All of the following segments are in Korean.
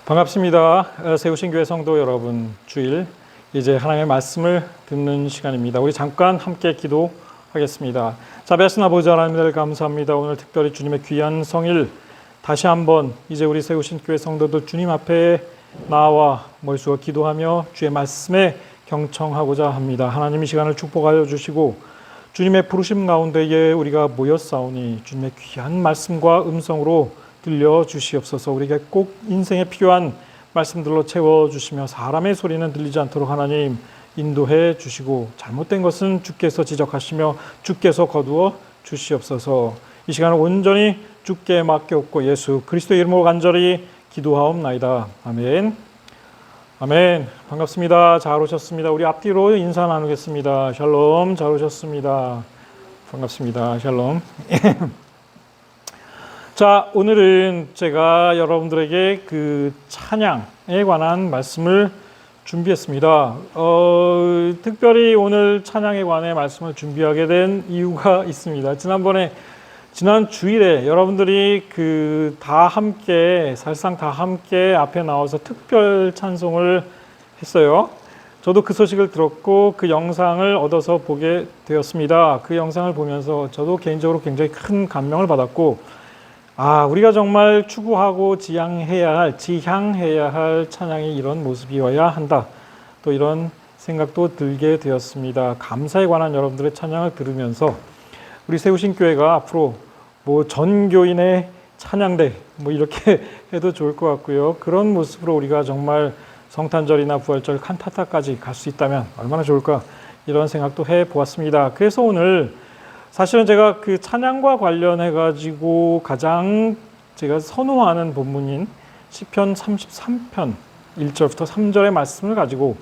반갑습니다. 세우신 교회 성도 여러분, 주일 이제 하나님의 말씀을 듣는 시간입니다. 우리 잠깐 함께 기도하겠습니다. 자비하신 아버지 하나님을 감사합니다. 오늘 특별히 주님의 귀한 성일 다시 한번 이제 우리 세우신 교회 성도들 주님 앞에 나와 머릿속으로 기도하며 주의 말씀에 경청하고자 합니다. 하나님 이 시간을 축복하여 주시고 주님의 부르심 가운데에 우리가 모였사오니 주님의 귀한 말씀과 음성으로 들려주시옵소서. 우리에게 꼭 인생에 필요한 말씀들로 채워주시며 사람의 소리는 들리지 않도록 하나님 인도해 주시고 잘못된 것은 주께서 지적하시며 주께서 거두어 주시옵소서. 이 시간을 온전히 주께 맡겨옵고 예수 그리스도의 이름으로 간절히 기도하옵나이다. 아멘. 아멘. 반갑습니다. 잘 오셨습니다. 우리 앞뒤로 인사 나누겠습니다. 샬롬. 잘 오셨습니다. 반갑습니다. 샬롬. 자, 오늘은 제가 여러분들에게 그 찬양에 관한 말씀을 준비했습니다. 특별히 오늘 찬양에 관해 말씀을 준비하게 된 이유가 있습니다. 지난 주일에 여러분들이 사실상 다 함께 앞에 나와서 특별 찬송을 했어요. 저도 그 소식을 들었고 그 영상을 얻어서 보게 되었습니다. 그 영상을 보면서 저도 개인적으로 굉장히 큰 감명을 받았고, 우리가 정말 추구하고 지향해야 할 찬양이 이런 모습이어야 한다. 또 이런 생각도 들게 되었습니다. 감사에 관한 여러분들의 찬양을 들으면서 우리 세우신 교회가 앞으로 전교인의 찬양대 이렇게 해도 좋을 것 같고요. 그런 모습으로 우리가 정말 성탄절이나 부활절 칸타타까지 갈 수 있다면 얼마나 좋을까 이런 생각도 해보았습니다. 그래서 오늘 사실은 제가 그 찬양과 관련해 가지고 가장 제가 선호하는 본문인 시편 33편 1절부터 3절의 말씀을 가지고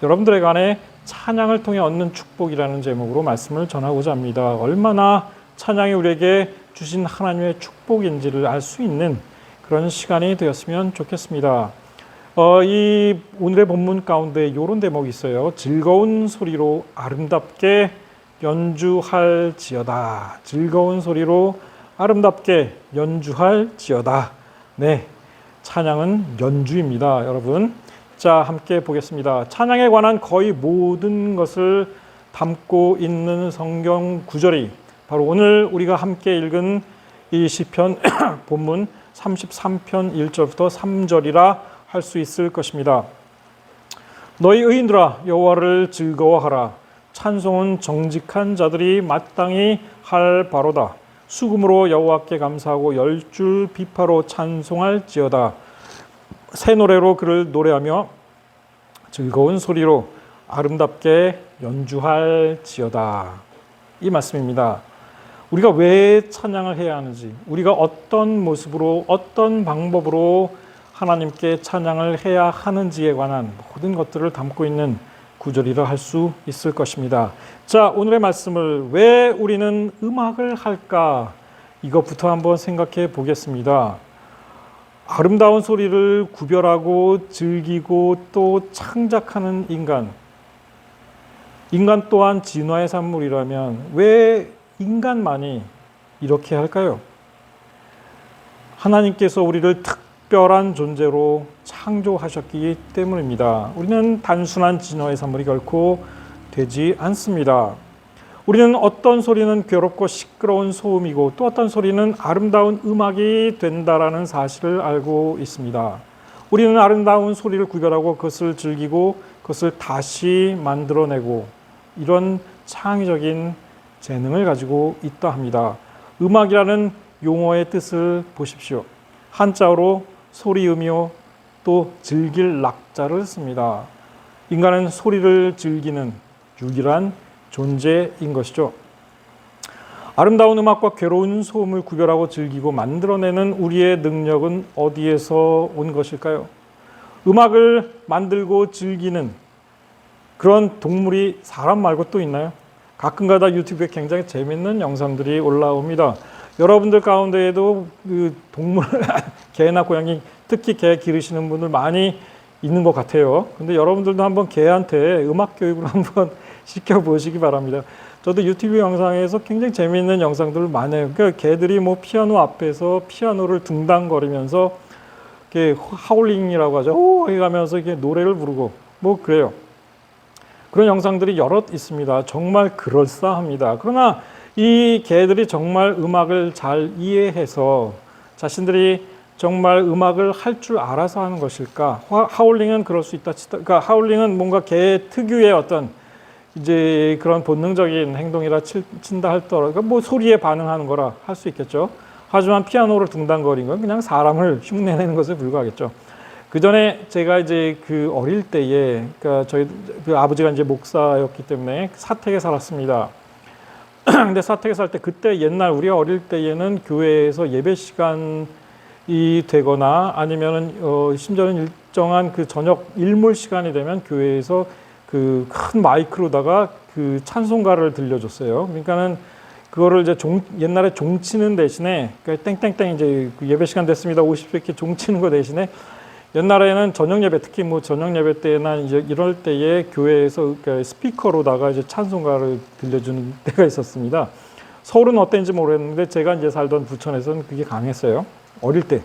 여러분들에 관해 찬양을 통해 얻는 축복이라는 제목으로 말씀을 전하고자 합니다. 얼마나 찬양이 우리에게 주신 하나님의 축복인지를 알 수 있는 그런 시간이 되었으면 좋겠습니다. 이 오늘의 본문 가운데 이런 대목이 있어요. 즐거운 소리로 아름답게 연주할지어다. 즐거운 소리로 아름답게 연주할지어다. 네, 찬양은 연주입니다, 여러분. 자, 함께 보겠습니다. 찬양에 관한 거의 모든 것을 담고 있는 성경 구절이 바로 오늘 우리가 함께 읽은 이 시편 본문 33편 1절부터 3절이라 할 수 있을 것입니다. 너희 의인들아 여호와를 즐거워하라. 찬송은 정직한 자들이 마땅히 할 바로다. 수금으로 여호와께 감사하고 10줄 비파로 찬송할지어다. 새 노래로 그를 노래하며 즐거운 소리로 아름답게 연주할지어다. 이 말씀입니다. 우리가 왜 찬양을 해야 하는지, 우리가 어떤 모습으로 어떤 방법으로 하나님께 찬양을 해야 하는지에 관한 모든 것들을 담고 있는 구절이라 할 수 있을 것입니다. 자, 오늘의 말씀을 왜 우리는 음악을 할까? 이것부터 한번 생각해 보겠습니다. 아름다운 소리를 구별하고 즐기고 또 창작하는 인간 또한 진화의 산물이라면 왜 인간만이 이렇게 할까요? 하나님께서 우리를 특별한 존재로 창조하셨기 때문입니다. 우리는 단순한 진화의 산물이 결코 되지 않습니다. 우리는 어떤 소리는 괴롭고 시끄러운 소음이고 또 어떤 소리는 아름다운 음악이 된다라는 사실을 알고 있습니다. 우리는 아름다운 소리를 구별하고 그것을 즐기고 그것을 다시 만들어내고 이런 창의적인 재능을 가지고 있다 합니다. 음악이라는 용어의 뜻을 보십시오. 한자어로 소리음이요 또 즐길 낙자를 씁니다. 인간은 소리를 즐기는 유일한 존재인 것이죠. 아름다운 음악과 괴로운 소음을 구별하고 즐기고 만들어내는 우리의 능력은 어디에서 온 것일까요? 음악을 만들고 즐기는 그런 동물이 사람 말고 또 있나요? 가끔가다 유튜브에 굉장히 재밌는 영상들이 올라옵니다. 여러분들 가운데에도 그 동물, 개나 고양이, 특히 개 기르시는 분들 많이 있는 것 같아요. 근데 여러분들도 한번 개한테 음악 교육을 한번 시켜보시기 바랍니다. 저도 유튜브 영상에서 굉장히 재미있는 영상들을 많이 해요. 그러니까 개들이 피아노 앞에서 피아노를 둥당거리면서 이렇게 하울링이라고 하죠. 오 해가면서 이렇게 노래를 부르고 뭐 그래요. 그런 영상들이 여럿 있습니다. 정말 그럴싸합니다. 그러나 이 개들이 정말 음악을 잘 이해해서 자신들이 정말 음악을 할 줄 알아서 하는 것일까? 하울링은 그럴 수 있다. 그러니까 하울링은 뭔가 개 특유의 어떤 이제 그런 본능적인 행동이라 친다 할더라도 그러니까 뭐 소리에 반응하는 거라 할 수 있겠죠. 하지만 피아노를 둥당거린 건 그냥 사람을 흉내내는 것에 불과하겠죠. 그 전에 제가 이제 그 어릴 때에, 그러니까 저희 그 아버지가 이제 목사였기 때문에 사택에 살았습니다. 근데 사택에 살 때 그때 옛날 우리가 어릴 때에는 교회에서 예배 시간이 되거나 아니면은 심지어는 일정한 그 저녁 일몰 시간이 되면 교회에서 그 큰 마이크로다가 그 찬송가를 들려줬어요. 그러니까는 그거를 이제 옛날에 종치는 대신에 그러니까 땡땡땡 이제 예배 시간 됐습니다. 50초 이렇게 종치는 거 대신에 옛날에는 저녁 예배 특히 뭐 저녁 예배 때나 이제 이럴 때에 교회에서 그러니까 스피커로다가 이제 찬송가를 들려주는 때가 있었습니다. 서울은 어땠는지 모르겠는데 제가 이제 살던 부천에서는 그게 강했어요. 어릴 때.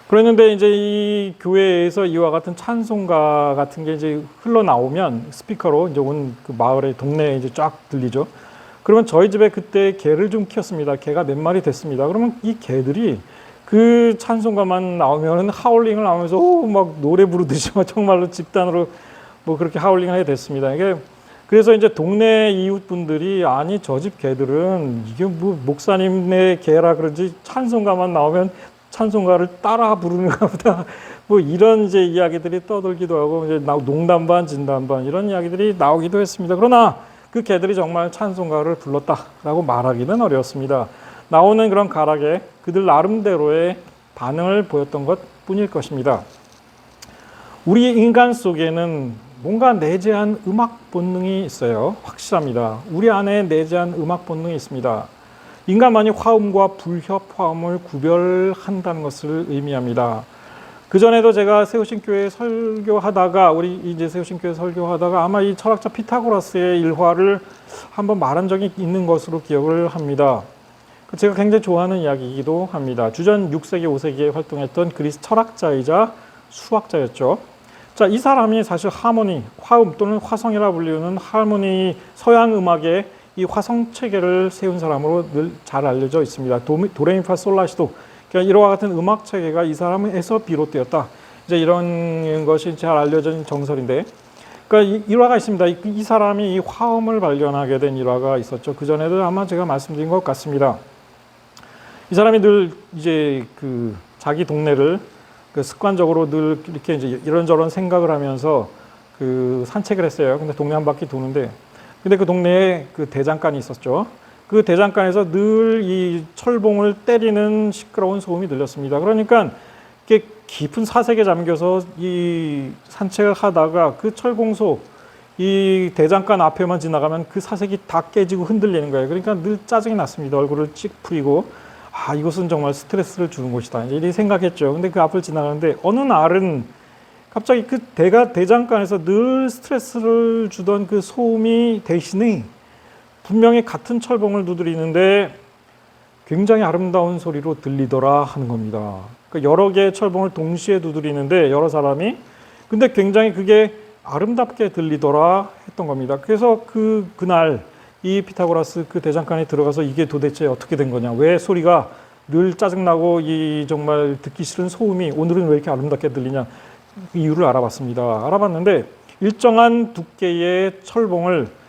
그랬는데 이제 이 교회에서 이와 같은 찬송가 같은 게 이제 흘러나오면 스피커로 이제 온 그 마을의 동네에 이제 쫙 들리죠. 그러면 저희 집에 그때 개를 좀 키웠습니다. 개가 몇 마리 됐습니다. 그러면 이 개들이 그 찬송가만 나오면은 하울링을 하면서 막 노래 부르듯이 정말로 집단으로 뭐 그렇게 하울링을 하게 됐습니다. 이게 그래서 이제 동네 이웃분들이 아니 저 집 개들은 이게 뭐 목사님네 개라 그런지 찬송가만 나오면 찬송가를 따라 부르는가 보다. 뭐 이런 이제 이야기들이 떠돌기도 하고 이제 농담 반 진담 반 이런 이야기들이 나오기도 했습니다. 그러나 그 개들이 정말 찬송가를 불렀다라고 말하기는 어려웠습니다. 나오는 그런 가락에 그들 나름대로의 반응을 보였던 것 뿐일 것입니다. 우리 인간 속에는 뭔가 내재한 음악 본능이 있어요. 확실합니다. 우리 안에 내재한 음악 본능이 있습니다. 인간만이 화음과 불협 화음을 구별한다는 것을 의미합니다. 그전에도 제가 세우신교회 설교하다가 우리 이제 세우신교회 설교하다가 아마 이 철학자 피타고라스의 일화를 한번 말한 적이 있는 것으로 기억을 합니다. 제가 굉장히 좋아하는 이야기이기도 합니다. 주전 6세기, 5세기에 활동했던 그리스 철학자이자 수학자였죠. 자, 이 사람이 사실 하모니, 화음 또는 화성이라 불리는 하모니 서양 음악의 이 화성 체계를 세운 사람으로 늘 잘 알려져 있습니다. 도레미파솔라시도 그러니까 이와 같은 음악 체계가 이 사람에서 비롯되었다. 이제 이런 것이 잘 알려진 정설인데, 그러니까 일화가 있습니다. 이 사람이 이 화음을 발견하게 된 일화가 있었죠. 그 전에도 아마 제가 말씀드린 것 같습니다. 이 사람이 늘 이제 그 자기 동네를 그 습관적으로 늘 이렇게 이제 이런저런 생각을 하면서 그 산책을 했어요. 근데 동네 한 바퀴 도는데, 근데 그 동네에 그 대장간이 있었죠. 그 대장간에서 늘 이 철봉을 때리는 시끄러운 소음이 들렸습니다. 그러니까 이게 깊은 사색에 잠겨서 이 산책을 하다가 그 철공소 이 대장간 앞에만 지나가면 그 사색이 다 깨지고 흔들리는 거예요. 그러니까 늘 짜증이 났습니다. 얼굴을 찌푸리고 아 이곳은 정말 스트레스를 주는 곳이다. 이렇게 생각했죠. 근데 그 앞을 지나가는데 어느 날은 갑자기 그 대장간에서 늘 스트레스를 주던 그 소음이 대신에 분명히 같은 철봉을 두드리는데 굉장히 아름다운 소리로 들리더라 하는 겁니다. 그러니까 여러 개의 철봉을 동시에 두드리는데 여러 사람이 근데 굉장히 그게 아름답게 들리더라 했던 겁니다. 그래서 그날 이 피타고라스 그 대장간에 들어가서 이게 도대체 어떻게 된 거냐, 왜 소리가 늘 짜증나고 이 정말 듣기 싫은 소음이 오늘은 왜 이렇게 아름답게 들리냐 그 이유를 알아봤습니다. 알아봤는데 일정한 두께의 철봉을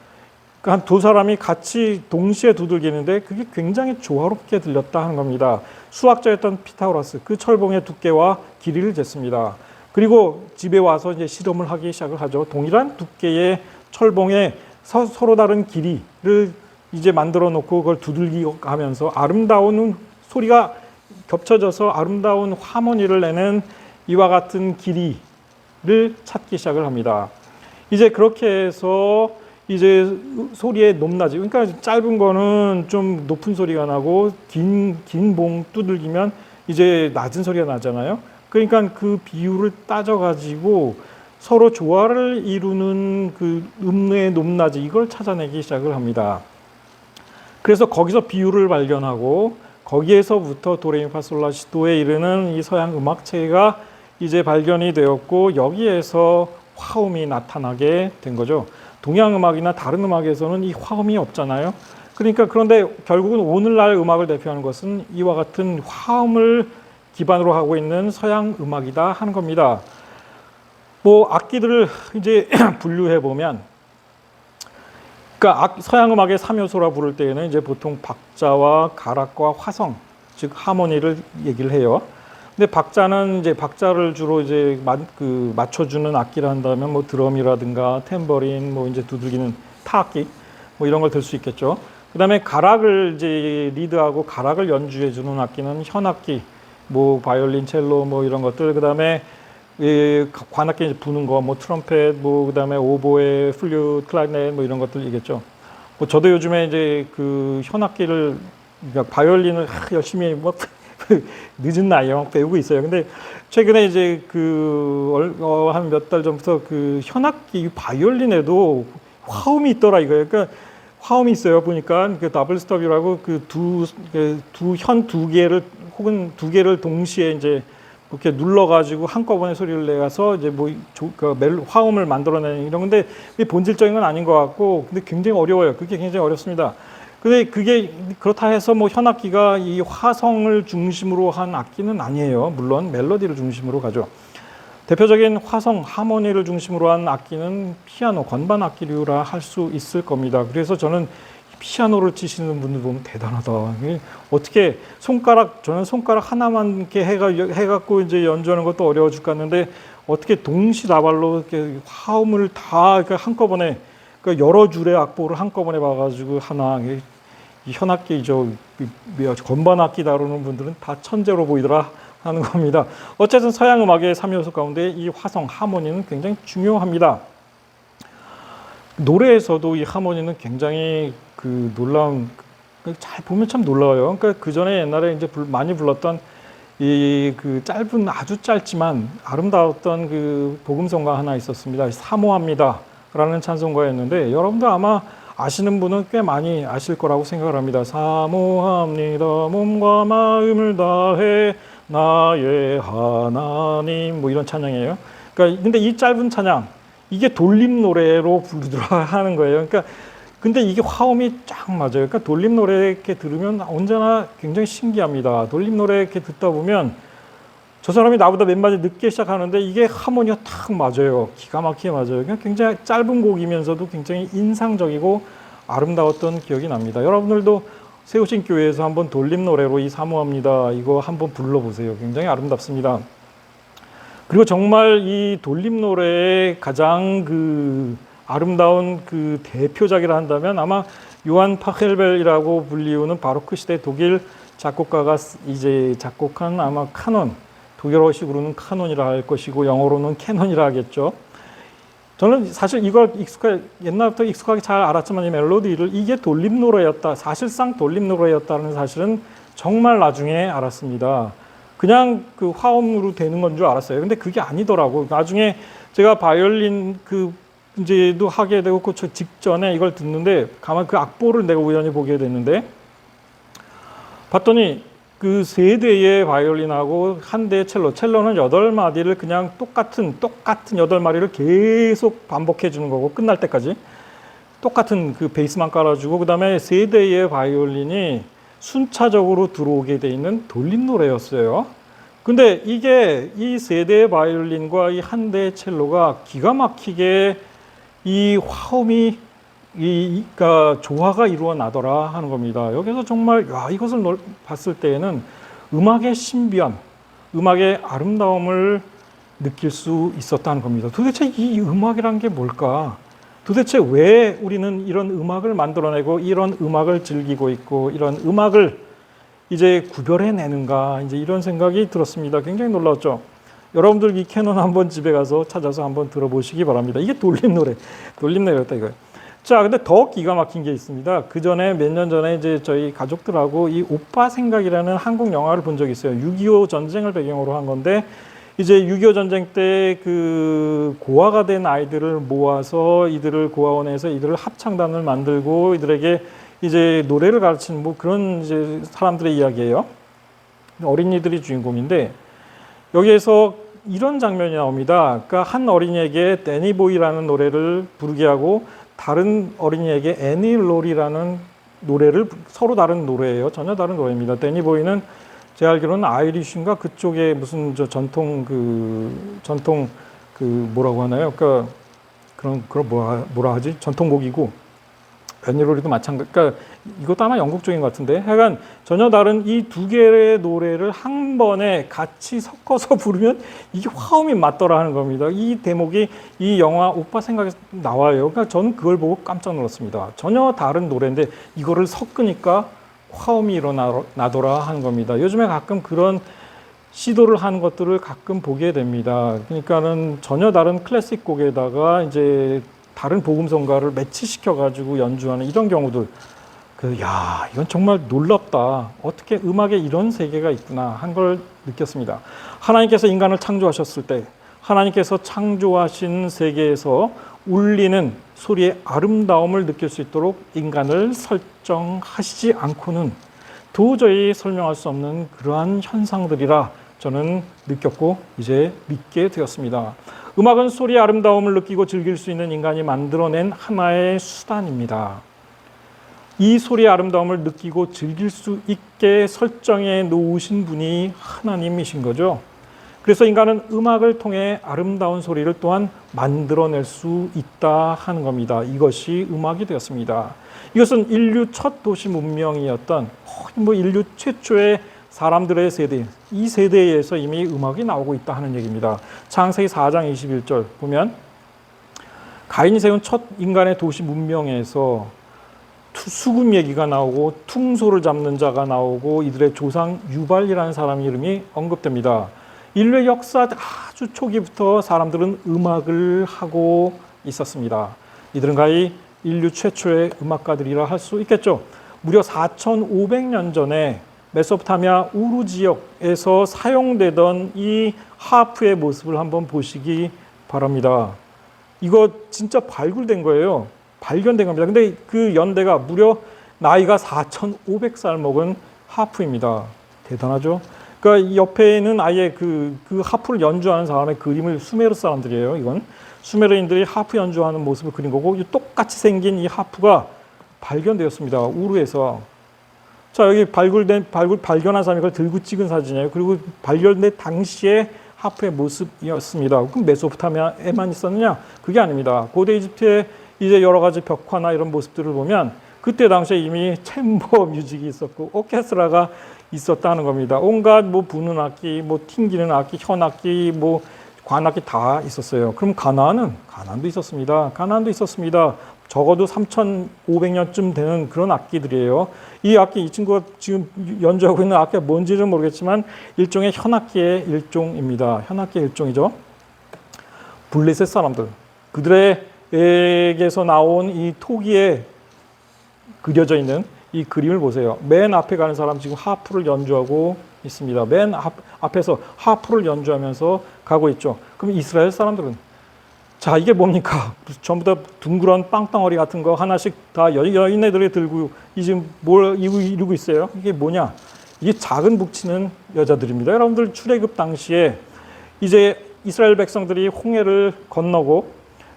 한 두 사람이 같이 동시에 두들기는데 그게 굉장히 조화롭게 들렸다 하는 겁니다. 수학자였던 피타고라스 그 철봉의 두께와 길이를 jes습니다. 그리고 집에 와서 이제 실험을 하기 시작을 하죠. 동일한 두께의 철봉에 서로 다른 길이를 이제 만들어 놓고 그걸 두들기하면서 아름다운 소리가 겹쳐져서 아름다운 하모니를 내는 이와 같은 길이를 찾기 시작을 합니다. 이제 그렇게 해서 이제 소리의 높낮이, 그러니까 짧은 거는 좀 높은 소리가 나고 긴 봉 두들기면 이제 낮은 소리가 나잖아요. 그러니까 그 비율을 따져가지고 서로 조화를 이루는 그 음의 높낮이 이걸 찾아내기 시작을 합니다. 그래서 거기서 비율을 발견하고 거기에서부터 도레미파솔라시도에 이르는 이 서양 음악 체계가 이제 발견이 되었고 여기에서 화음이 나타나게 된 거죠. 동양 음악이나 다른 음악에서는 이 화음이 없잖아요. 그러니까 그런데 결국은 오늘날 음악을 대표하는 것은 이와 같은 화음을 기반으로 하고 있는 서양 음악이다 하는 겁니다. 뭐 악기들을 이제 분류해 보면, 그러니까 서양 음악의 3요소라 부를 때에는 이제 보통 박자와 가락과 화성, 즉 하모니를 얘기를 해요. 근데 박자는 이제 박자를 주로 이제 맞춰주는 악기라 한다면 뭐 드럼이라든가 탬버린, 뭐 이제 두들기는 타악기, 뭐 이런 걸 들 수 있겠죠. 그다음에 가락을 이제 리드하고 가락을 연주해주는 악기는 현악기, 뭐 바이올린, 첼로, 뭐 이런 것들. 그다음에 관악기 이제 부는 거, 뭐 트럼펫, 뭐 그다음에 오보에, 플룻, 클라리넷, 뭐 이런 것들이겠죠. 뭐 저도 요즘에 이제 그 현악기를, 그러니까 바이올린을 열심히 막 늦은 나이에 막 배우고 있어요. 근데 최근에 이제 한 몇 달 전부터 그 현악기 바이올린에도 화음이 있더라 이거예요. 그러니까 화음이 있어요. 보니까 그 더블 스톱이라고 그 현 두 개를 혹은 두 개를 동시에 이제 이렇게 눌러가지고 한꺼번에 소리를 내서 이제 화음을 만들어내는 이런 건데 본질적인 건 아닌 것 같고, 근데 굉장히 어려워요. 그게 굉장히 어렵습니다. 근데 그게 그렇다 해서 뭐 현악기가 이 화성을 중심으로 한 악기는 아니에요. 물론 멜로디를 중심으로 가죠. 대표적인 화성, 하모니를 중심으로 한 악기는 피아노, 건반 악기류라 할 수 있을 겁니다. 그래서 저는 피아노를 치시는 분들 보면 대단하다. 어떻게 저는 손가락 하나만 이렇게 해갖고 이제 연주하는 것도 어려워 죽겠는데 어떻게 동시다발로 이렇게 화음을 다 한꺼번에, 그러니까 여러 줄의 악보를 한꺼번에 봐가지고 하나, 이 현악기죠. 건반 악기 다루는 분들은 다 천재로 보이더라 하는 겁니다. 어쨌든 서양 음악의 3요소 가운데 이 화성, 하모니는 굉장히 중요합니다. 노래에서도 이 하모니는 굉장히 놀라운, 잘 보면 참 놀라워요. 그러니까 그 전에 옛날에 이제 많이 불렀던 이 짧은, 아주 짧지만 아름다웠던 그 복음성가 하나 있었습니다. 사모합니다 라는 찬송가였는데, 여러분도 아마 아시는 분은 꽤 많이 아실 거라고 생각을 합니다. 사모합니다 몸과 마음을 다해 나의 하나님, 뭐 이런 찬양이에요. 그러니까 근데 이 짧은 찬양, 이게 돌림 노래로 부르더라 하는 거예요. 그러니까 근데 이게 화음이 쫙 맞아요. 그러니까 돌림 노래 이렇게 들으면 언제나 굉장히 신기합니다. 돌림 노래 이렇게 듣다 보면 저 사람이 나보다 몇 마디 늦게 시작하는데 이게 하모니가 탁 맞아요. 기가 막히게 맞아요. 그러니까 굉장히 짧은 곡이면서도 굉장히 인상적이고 아름다웠던 기억이 납니다. 여러분들도 세우신 교회에서 한번 돌림 노래로 이 사모합니다 이거 한번 불러보세요. 굉장히 아름답습니다. 그리고 정말 이 돌림 노래의 가장 아름다운 대표작이라 한다면 아마 요한 파헬벨이라고 불리우는 바로크 시대 독일 작곡가가 이제 작곡한 아마 카논, 독일어식으로는 카논이라 할 것이고 영어로는 캐논이라 하겠죠. 저는 사실 이걸 옛날부터 익숙하게 잘 알았지만 이 멜로디를 이게 돌림 노래였다, 사실상 돌림 노래였다는 사실은 정말 나중에 알았습니다. 그냥 화음으로 되는 건 줄 알았어요. 근데 그게 아니더라고. 나중에 제가 바이올린 이제도 하게 되고 그 직전에 이걸 듣는데 가만 악보를 내가 우연히 보게 됐는데 봤더니 세 대의 바이올린하고 한 대의 첼로는 8마디를 그냥 똑같은 8마디를 계속 반복해 주는 거고 끝날 때까지 똑같은 베이스만 깔아주고 그다음에 3대의 바이올린이 순차적으로 들어오게 돼 있는 돌림 노래였어요. 근데 이게 이 3대의 바이올린과 이 한 대의 첼로가 기가 막히게 이 화음이 그러니까 조화가 이루어 나더라 하는 겁니다. 여기서 정말 이것을 봤을 때에는 음악의 신비함, 음악의 아름다움을 느낄 수 있었다는 겁니다. 도대체 이 음악이란 게 뭘까? 도대체 왜 우리는 이런 음악을 만들어내고 이런 음악을 즐기고 있고 이런 음악을 이제 구별해내는가, 이제 이런 생각이 들었습니다. 굉장히 놀라웠죠. 여러분들 이 캐논 한번 집에 가서 찾아서 한번 들어보시기 바랍니다. 이게 돌림 노래였다 이거예요. 자, 근데 더 기가 막힌 게 있습니다. 그 전에 몇 년 전에 이제 저희 가족들하고 이 오빠 생각이라는 한국 영화를 본 적이 있어요. 6.25 전쟁을 배경으로 한 건데 이제 6.25 전쟁 때 고아가 된 아이들을 모아서 이들을 고아원에서 이들을 합창단을 만들고 이들에게 이제 노래를 가르치는 뭐 그런 이제 사람들의 이야기예요. 어린이들이 주인공인데 여기에서 이런 장면이 나옵니다. 그러니까 한 어린이에게 데니보이라는 노래를 부르게 하고 다른 어린이에게 애니롤이라는 노래를 서로 다른 노래예요. 전혀 다른 노래입니다. 데니보이는 제가 알기로는 아이리쉬인가 그쪽에 무슨 저 전통 뭐라고 하나요? 그러니까 그런 뭐라 하지? 전통곡이고 애니롤이도 마찬가지. 그러니까 이것도 아마 영국 쪽인 것 같은데 하여간 전혀 다른 이 두 개의 노래를 한 번에 같이 섞어서 부르면 이게 화음이 맞더라 하는 겁니다. 이 대목이 이 영화 오빠 생각에 나와요. 그러니까 저는 그걸 보고 깜짝 놀랐습니다. 전혀 다른 노래인데 이거를 섞으니까 화음이 일어나더라 하는 겁니다. 요즘에 가끔 그런 시도를 하는 것들을 가끔 보게 됩니다. 그러니까는 전혀 다른 클래식 곡에다가 이제 다른 복음성가를 매치시켜 가지고 연주하는 이런 경우들. 이건 정말 놀랍다. 어떻게 음악에 이런 세계가 있구나 한 걸 느꼈습니다. 하나님께서 인간을 창조하셨을 때 하나님께서 창조하신 세계에서 울리는 소리의 아름다움을 느낄 수 있도록 인간을 설정하시지 않고는 도저히 설명할 수 없는 그러한 현상들이라 저는 느꼈고 이제 믿게 되었습니다. 음악은 소리의 아름다움을 느끼고 즐길 수 있는 인간이 만들어낸 하나의 수단입니다. 이 소리의 아름다움을 느끼고 즐길 수 있게 설정해 놓으신 분이 하나님이신 거죠. 그래서 인간은 음악을 통해 아름다운 소리를 또한 만들어낼 수 있다 하는 겁니다. 이것이 음악이 되었습니다. 이것은 인류 첫 도시 문명이었던 인류 최초의 사람들의 세대, 이 세대에서 이미 음악이 나오고 있다 하는 얘기입니다. 창세기 4장 21절 보면 가인이 세운 첫 인간의 도시 문명에서 수금 얘기가 나오고 퉁소를 잡는 자가 나오고 이들의 조상 유발이라는 사람 이름이 언급됩니다. 인류의 역사 아주 초기부터 사람들은 음악을 하고 있었습니다. 이들은 가히 인류 최초의 음악가들이라 할 수 있겠죠. 무려 4,500년 전에 메소포타미아 우루 지역에서 사용되던 이 하프의 모습을 한번 보시기 바랍니다. 이거 진짜 발굴된 거예요. 발견된 겁니다. 근데 그 연대가 무려 나이가 4,500살 먹은 하프입니다. 대단하죠? 그러니까 이 옆에는 아예 그 하프를 연주하는 사람의 그림을 수메르 사람들이에요. 이건 수메르인들이 하프 연주하는 모습을 그린 거고 이 똑같이 생긴 이 하프가 발견되었습니다. 우루에서. 자, 여기 발견한 사람이 그걸 들고 찍은 사진이에요. 그리고 발견된 당시에 하프의 모습이었습니다. 그럼 메소포타미아에만 있었느냐? 그게 아닙니다. 고대 이집트에 이제 여러 가지 벽화나 이런 모습들을 보면 그때 당시에 이미 챔버 뮤직이 있었고 오케스트라가 있었다는 겁니다. 온갖 뭐 부는 악기, 뭐 튕기는 악기, 현악기, 뭐 관악기 다 있었어요. 그럼 가나안도 있었습니다. 가나안도 있었습니다. 적어도 3,500년쯤 되는 그런 악기들이에요. 이 악기, 이 친구가 지금 연주하고 있는 악기가 뭔지는 모르겠지만 일종의 현악기의 일종입니다. 현악기의 일종이죠. 블레셋 사람들, 그들에게서 나온 이 토기에 그려져 있는 이 그림을 보세요. 맨 앞에 가는 사람 지금 하프를 연주하고 있습니다. 맨 앞에서 하프를 연주하면서 가고 있죠. 그럼 이스라엘 사람들은 자, 이게 뭡니까? 전부 다 둥그런 빵덩어리 같은 거 하나씩 다 여인네들이 들고 지금 뭘 이루고 있어요? 이게 뭐냐? 이게 작은 북치는 여자들입니다. 여러분들 출애굽 당시에 이제 이스라엘 백성들이 홍해를 건너고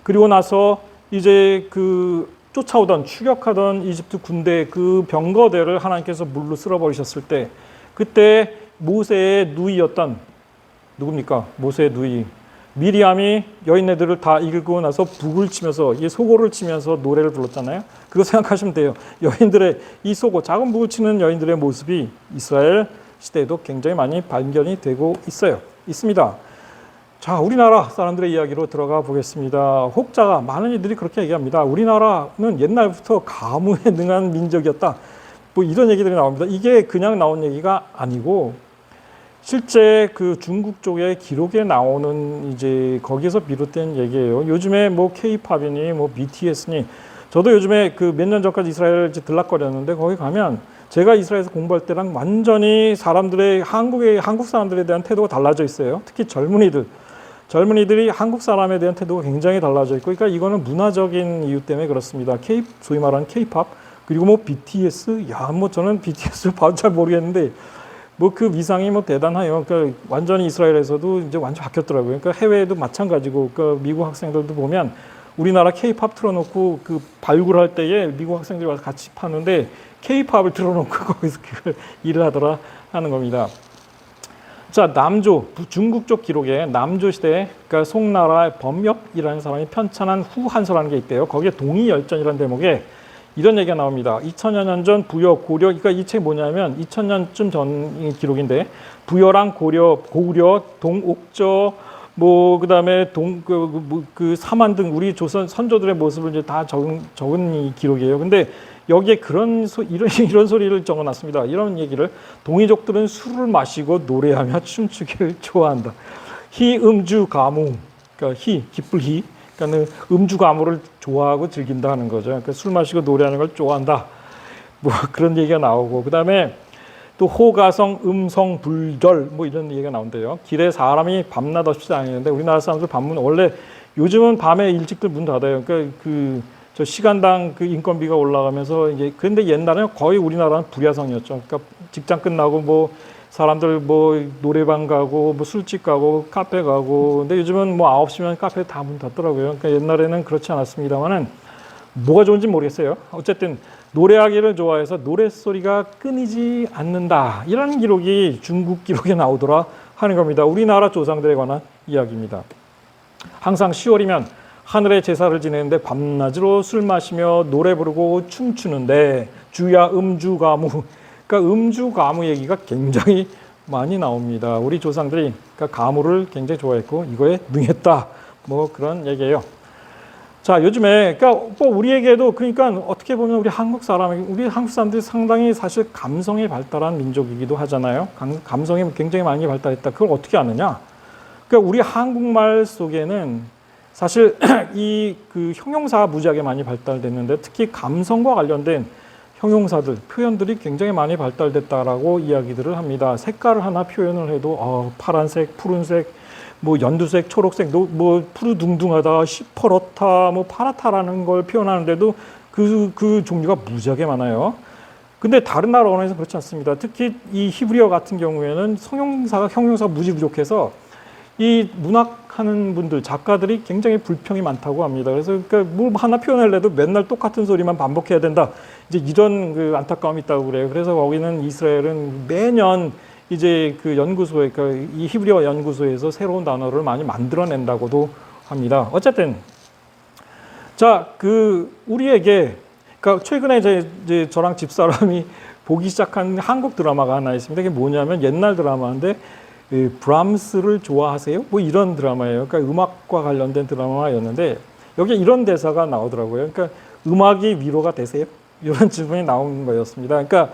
그리고 나서 이제 그 쫓아오던 추격하던 이집트 군대 그 병거대를 하나님께서 물로 쓸어버리셨을 때 그때 모세의 누이였던 누굽니까? 모세의 누이 미리암이 여인네들을 다 이끌고 나서 북을 치면서 이 소고를 치면서 노래를 불렀잖아요. 그거 생각하시면 돼요. 여인들의 이 소고, 작은 북을 치는 여인들의 모습이 이스라엘 시대에도 굉장히 많이 발견이 되고 있습니다. 자, 우리나라 사람들의 이야기로 들어가 보겠습니다. 혹자가 많은 이들이 그렇게 얘기합니다. 우리나라는 옛날부터 가무에 능한 민족이었다. 뭐 이런 얘기들이 나옵니다. 이게 그냥 나온 얘기가 아니고 실제 그 중국 쪽의 기록에 나오는 이제 거기서 비롯된 얘기예요. 요즘에 뭐 K-팝이니 뭐 BTS니 저도 요즘에 그 몇 년 전까지 이스라엘 들락거렸는데 거기 가면 제가 이스라엘에서 공부할 때랑 완전히 한국 사람들에 대한 태도가 달라져 있어요. 특히 젊은이들이 한국 사람에 대한 태도가 굉장히 달라져 있고, 그러니까 이거는 문화적인 이유 때문에 그렇습니다. 소위 말하는 K-팝, 그리고 뭐 BTS, 야, 뭐 저는 BTS를 봐도 잘 모르겠는데 뭐 그 위상이 뭐 대단해요. 그러니까 완전히 이스라엘에서도 이제 완전 바뀌었더라고요. 그러니까 해외에도 마찬가지고, 그러니까 미국 학생들도 보면 우리나라 K-팝 틀어놓고 그 발굴할 때에 미국 학생들이 와서 같이 파는데 K-팝을 틀어놓고 거기서 그걸 일을 하더라 하는 겁니다. 자, 남조, 중국 쪽 기록에 남조 시대에 그러니까 송나라의 범엽이라는 사람이 편찬한 후한서라는 게 있대요. 거기에 동이열전이라는 대목에 이런 얘기가 나옵니다. 2000여 년 전 부여, 고려, 그러니까 이 책이 뭐냐면 2000년쯤 전 기록인데 부여랑 고려, 고구려, 동옥저, 뭐 그다음에 그 사만 등 우리 조선 선조들의 모습을 이제 다 적은 이 기록이에요. 근데 여기에 이런 소리를 적어놨습니다. 이런 얘기를 동이족들은 술을 마시고 노래하며 춤추기를 좋아한다. 희 음주 가무, 그러니까 기쁠 희. 그러니까 음주 가무를 좋아하고 즐긴다는 거죠. 그러니까 술 마시고 노래하는 걸 좋아한다. 뭐 그런 얘기가 나오고, 그다음에 또 호가성, 음성, 불절 뭐 이런 얘기가 나온대요. 길에 사람이 밤낮 없이 다니는데 우리나라 사람들 밤문 원래 요즘은 밤에 일찍들 문 닫아요. 그러니까 저 시간당 그 인건비가 올라가면서 이제 그런데 옛날에는 거의 우리나라는 불야성이었죠. 그러니까 직장 끝나고 뭐 사람들 뭐 노래방 가고 뭐 술집 가고 카페 가고, 근데 요즘은 뭐 9시면 카페 다 문 닫더라고요. 그러니까 옛날에는 그렇지 않았습니다만은 뭐가 좋은지 모르겠어요. 어쨌든 노래하기를 좋아해서 노랫소리가 끊이지 않는다. 이런 기록이 중국 기록에 나오더라 하는 겁니다. 우리나라 조상들에 관한 이야기입니다. 항상 10월이면 하늘에 제사를 지내는데 밤낮으로 술 마시며 노래 부르고 춤추는데 주야 음주가무, 그러니까 음주가무 얘기가 굉장히 많이 나옵니다. 우리 조상들이 그러니까 가무를 굉장히 좋아했고 이거에 능했다. 뭐 그런 얘기예요. 자, 요즘에 그러니까 뭐 우리에게도 그러니까 어떻게 보면 우리 한국 사람들이 상당히 사실 감성이 발달한 민족이기도 하잖아요. 감성이 굉장히 많이 발달했다. 그걸 어떻게 아느냐? 그러니까 우리 한국말 속에는 사실 이 그 형용사가 무지하게 많이 발달됐는데 특히 감성과 관련된 형용사들, 표현들이 굉장히 많이 발달됐다라고 이야기들을 합니다. 색깔을 하나 표현을 해도 파란색, 푸른색, 뭐 연두색, 초록색, 뭐 푸르둥둥하다, 시퍼렇다, 뭐 파랗다라는 걸 표현하는데도 그 종류가 무지하게 많아요. 근데 다른 나라 언어에서 그렇지 않습니다. 특히 이 히브리어 같은 경우에는 형용사가 무지 부족해서 이 문학하는 분들, 작가들이 굉장히 불평이 많다고 합니다. 그래서 그러니까 뭘 하나 표현하려도 맨날 똑같은 소리만 반복해야 된다. 이제 이런 그 안타까움이 있다고 그래요. 그래서 거기는 이스라엘은 매년 이제 그 연구소에, 그러니까 이 히브리어 연구소에서 새로운 단어를 많이 만들어낸다고도 합니다. 어쨌든 자, 우리에게 그러니까 최근에 이제 저랑 집사람이 보기 시작한 한국 드라마가 하나 있습니다. 이게 뭐냐면 옛날 드라마인데 브람스를 좋아하세요? 뭐 이런 드라마예요. 그러니까 음악과 관련된 드라마였는데 여기 이런 대사가 나오더라고요. 그러니까 음악이 위로가 되세요? 이런 질문이 나온 거였습니다. 그러니까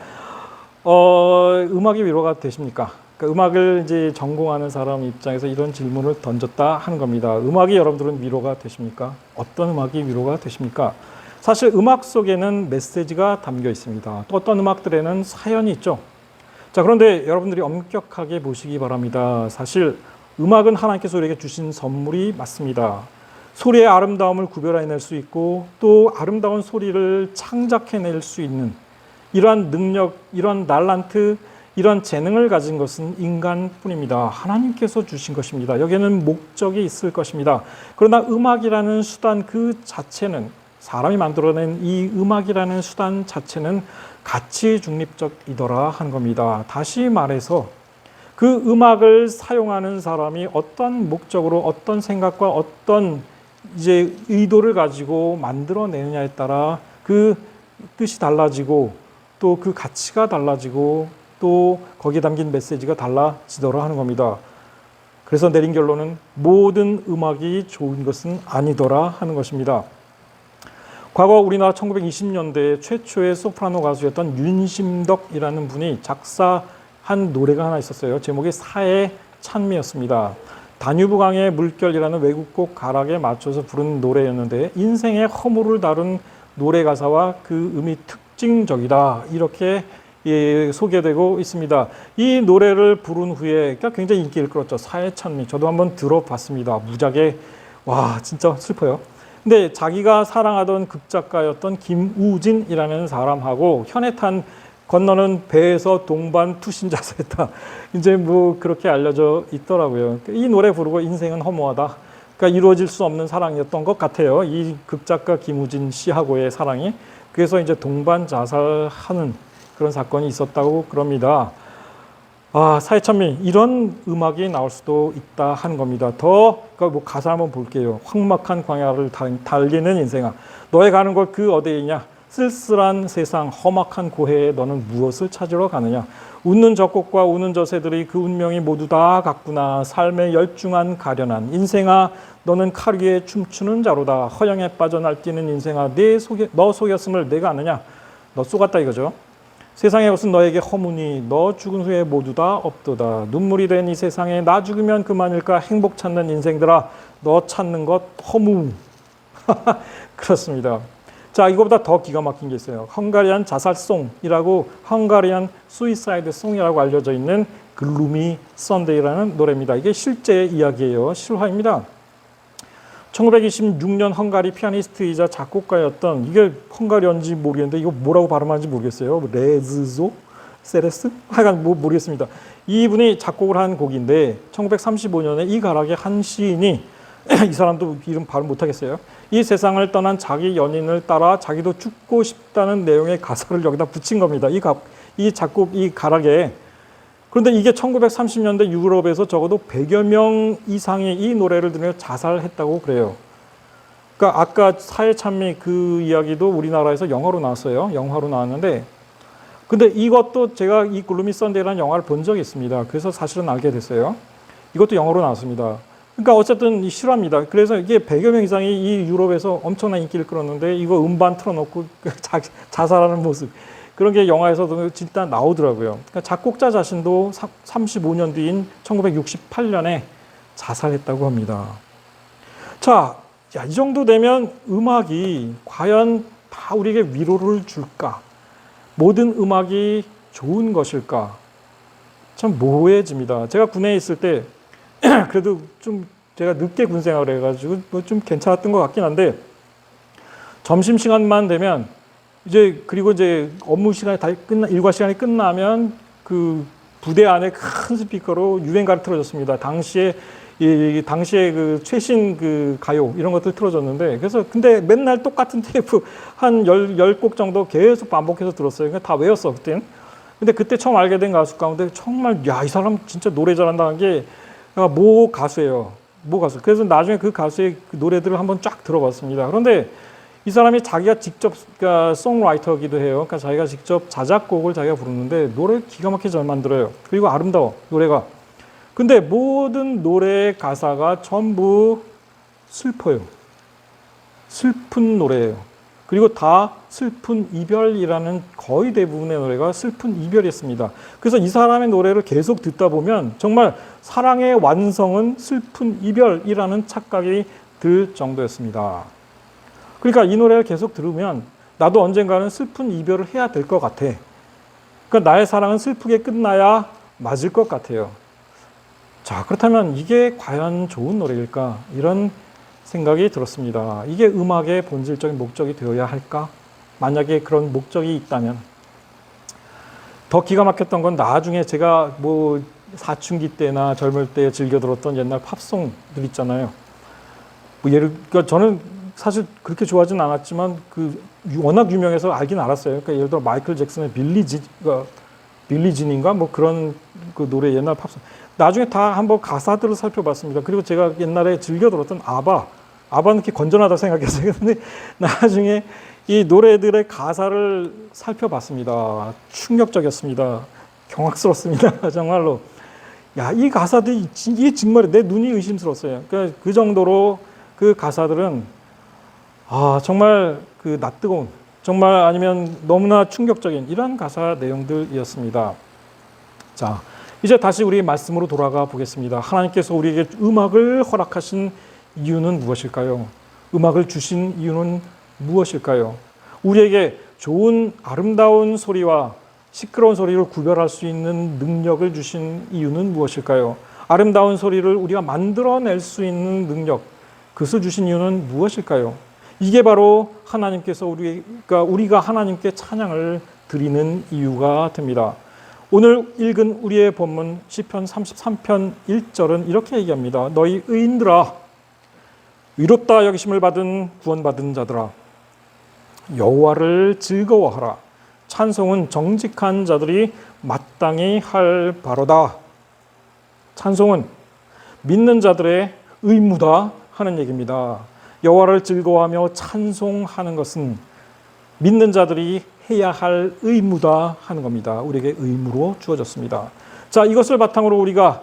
음악이 위로가 되십니까? 그러니까 음악을 이제 전공하는 사람 입장에서 이런 질문을 던졌다 하는 겁니다. 음악이 여러분들은 위로가 되십니까? 어떤 음악이 위로가 되십니까? 사실 음악 속에는 메시지가 담겨 있습니다. 또 어떤 음악들에는 사연이 있죠. 자, 그런데 여러분들이 엄격하게 보시기 바랍니다. 사실 음악은 하나님께서 우리에게 주신 선물이 맞습니다. 소리의 아름다움을 구별해낼 수 있고 또 아름다운 소리를 창작해낼 수 있는 이러한 능력, 이러한 날란트, 이러한 재능을 가진 것은 인간뿐입니다. 하나님께서 주신 것입니다. 여기에는 목적이 있을 것입니다. 그러나 음악이라는 수단 그 자체는, 사람이 만들어낸 이 음악이라는 수단 자체는 가치 중립적이더라 하는 겁니다. 다시 말해서 그 음악을 사용하는 사람이 어떤 목적으로, 어떤 생각과 어떤 이제 의도를 가지고 만들어내느냐에 따라 그 뜻이 달라지고 또 그 가치가 달라지고 또 거기에 담긴 메시지가 달라지더라 하는 겁니다. 그래서 내린 결론은 모든 음악이 좋은 것은 아니더라 하는 것입니다. 과거 우리나라 1920년대 최초의 소프라노 가수였던 윤심덕이라는 분이 작사한 노래가 하나 있었어요. 제목이 사의 찬미였습니다. 다뉴브강의 물결이라는 외국곡 가락에 맞춰서 부른 노래였는데 인생의 허물을 다룬 노래 가사와 그 음이 특징적이다. 이렇게 소개되고 있습니다. 이 노래를 부른 후에 굉장히 인기를 끌었죠. 사의 찬미. 저도 한번 들어봤습니다. 무지하게 와 진짜 슬퍼요. 근데 자기가 사랑하던 극작가였던 김우진이라는 사람하고 현해탄 건너는 배에서 동반 투신자서했다. 이제 뭐 그렇게 알려져 있더라고요. 이 노래 부르고 인생은 허무하다. 그러니까 이루어질 수 없는 사랑이었던 것 같아요. 이 극작가 김우진 씨하고의 사랑이. 그래서 이제 동반 자살하는 그런 사건이 있었다고 그럽니다. 아, 사회천민 이런 음악이 나올 수도 있다 하는 겁니다. 그러니까 뭐 가사 한번 볼게요. 황막한 광야를 달리는 인생아, 너의 가는 곳 그 어디이냐? 쓸쓸한 세상 험악한 고해에 너는 무엇을 찾으러 가느냐? 웃는 저 꽃과 우는 저 새들이 그 운명이 모두 다 같구나. 삶의 열중한 가련한 인생아, 너는 칼 위에 춤추는 자로다. 허영에 빠져 날뛰는 인생아, 너 속였음을 내가 아느냐? 너 속았다 이거죠. 세상의 것은 너에게 허무니 너 죽은 후에 모두 다 없도다. 눈물이 된 이 세상에 나 죽으면 그만일까? 행복 찾는 인생들아, 너 찾는 것 허무. 그렇습니다. 자, 이거보다 더 기가 막힌 게 있어요. 헝가리안 자살송이라고, 헝가리안 수이사이드 송이라고 알려져 있는 글루미 선데이라는 노래입니다. 이게 실제 이야기예요. 실화입니다. 1926년 헝가리 피아니스트이자 작곡가였던, 이게 헝가리언지 모르겠는데 이거 뭐라고 발음하는지 모르겠어요. 레즈조? 세레스? 하여간 뭐 모르겠습니다. 이분이 작곡을 한 곡인데 1935년에 이 가락의 한 시인이 이 사람도 이름 발음 못하겠어요. 이 세상을 떠난 자기 연인을 따라 자기도 죽고 싶다는 내용의 가사를 여기다 붙인 겁니다. 이 작곡, 이 가락에. 그런데 이게 1930년대 유럽에서 적어도 100여 명 이상이 이 노래를 들으며 자살했다고 그래요. 그러니까 아까 사회찬미 그 이야기도 우리나라에서 영화로 나왔어요. 영화로 나왔는데, 근데 이것도 제가 이 글루미 선데이라는 영화를 본 적이 있습니다. 그래서 사실은 알게 됐어요. 이것도 영화로 나왔습니다. 그러니까 어쨌든 이 실화입니다. 그래서 이게 100여 명 이상이 이 유럽에서 엄청난 인기를 끌었는데 이거 음반 틀어놓고 자살하는 모습, 그런 게 영화에서도 진짜 나오더라고요. 그러니까 작곡자 자신도 35년 뒤인 1968년에 자살했다고 합니다. 자, 이 정도 되면 음악이 과연 다 우리에게 위로를 줄까? 모든 음악이 좋은 것일까? 참 모호해집니다. 제가 군에 있을 때 그래도 좀 제가 늦게 군 생활을 해가지고 뭐 좀 괜찮았던 것 같긴 한데, 점심시간만 되면 그리고 이제 업무 시간이 다 일과 시간이 끝나면 그 부대 안에 큰 스피커로 유행가를 틀어줬습니다. 당시에 그 최신 그 가요 이런 것들 틀어줬는데, 그래서 근데 맨날 똑같은 테이프 한 10곡 정도 계속 반복해서 들었어요. 그러니까 다 외웠어 그땐. 근데 그때 처음 알게 된 가수 가운데 정말 이 사람 진짜 노래 잘한다는 게 모 가수예요. 모 가수. 그래서 나중에 그 가수의 그 노래들을 한번 쫙 들어봤습니다. 그런데 이 사람이 자기가 직접, 그러니까 송라이터기도 해요. 그러니까 자기가 직접 자작곡을 자기가 부르는데 노래 기가 막히게 잘 만들어요. 그리고 아름다워, 노래가. 근데 모든 노래의 가사가 전부 슬퍼요. 슬픈 노래예요. 그리고 다 슬픈 이별이라는, 거의 대부분의 노래가 슬픈 이별이었습니다. 그래서 이 사람의 노래를 계속 듣다 보면 정말 사랑의 완성은 슬픈 이별이라는 착각이 들 정도였습니다. 그러니까 이 노래를 계속 들으면 나도 언젠가는 슬픈 이별을 해야 될 것 같아. 그러니까 나의 사랑은 슬프게 끝나야 맞을 것 같아요. 자, 그렇다면 이게 과연 좋은 노래일까? 이런 생각이 들었습니다. 이게 음악의 본질적인 목적이 되어야 할까? 만약에 그런 목적이 있다면. 더 기가 막혔던 건 나중에 제가 뭐 사춘기 때나 젊을 때 즐겨 들었던 옛날 팝송들 있잖아요. 뭐 그러니까 저는 사실 그렇게 좋아하진 않았지만 그 워낙 유명해서 알긴 알았어요. 그러니까 예를 들어 마이클 잭슨의 빌리진인가 뭐 그런 그 노래, 옛날 팝송. 나중에 다 한번 가사들을 살펴봤습니다. 그리고 제가 옛날에 즐겨 들었던 아바는 이렇게 건전하다 생각했어요. 근데 나중에 이 노래들의 가사를 살펴봤습니다. 충격적이었습니다. 경악스럽습니다. 정말로. 이 가사들이 이게 정말 내 눈이 의심스러웠어요. 그러니까 그 정도로 그 가사들은 정말 그 낯뜨거운, 정말 아니면 너무나 충격적인 이런 가사 내용들이었습니다. 자, 이제 다시 우리 말씀으로 돌아가 보겠습니다. 하나님께서 우리에게 음악을 허락하신 이유는 무엇일까요? 음악을 주신 이유는 무엇일까요? 우리에게 좋은 아름다운 소리와 시끄러운 소리를 구별할 수 있는 능력을 주신 이유는 무엇일까요? 아름다운 소리를 우리가 만들어낼 수 있는 능력, 그것을 주신 이유는 무엇일까요? 이게 바로 하나님께서 우리가 하나님께 찬양을 드리는 이유가 됩니다. 오늘 읽은 우리의 본문 시편 33편 1절은 이렇게 얘기합니다. 너희 의인들아, 의롭다 여기심을 받은 구원받은 자들아, 여호와를 즐거워하라. 찬송은 정직한 자들이 마땅히 할 바로다. 찬송은 믿는 자들의 의무다 하는 얘기입니다. 여호와를 즐거워하며 찬송하는 것은 믿는 자들이 해야 할 의무다 하는 겁니다. 우리에게 의무로 주어졌습니다. 자, 이것을 바탕으로 우리가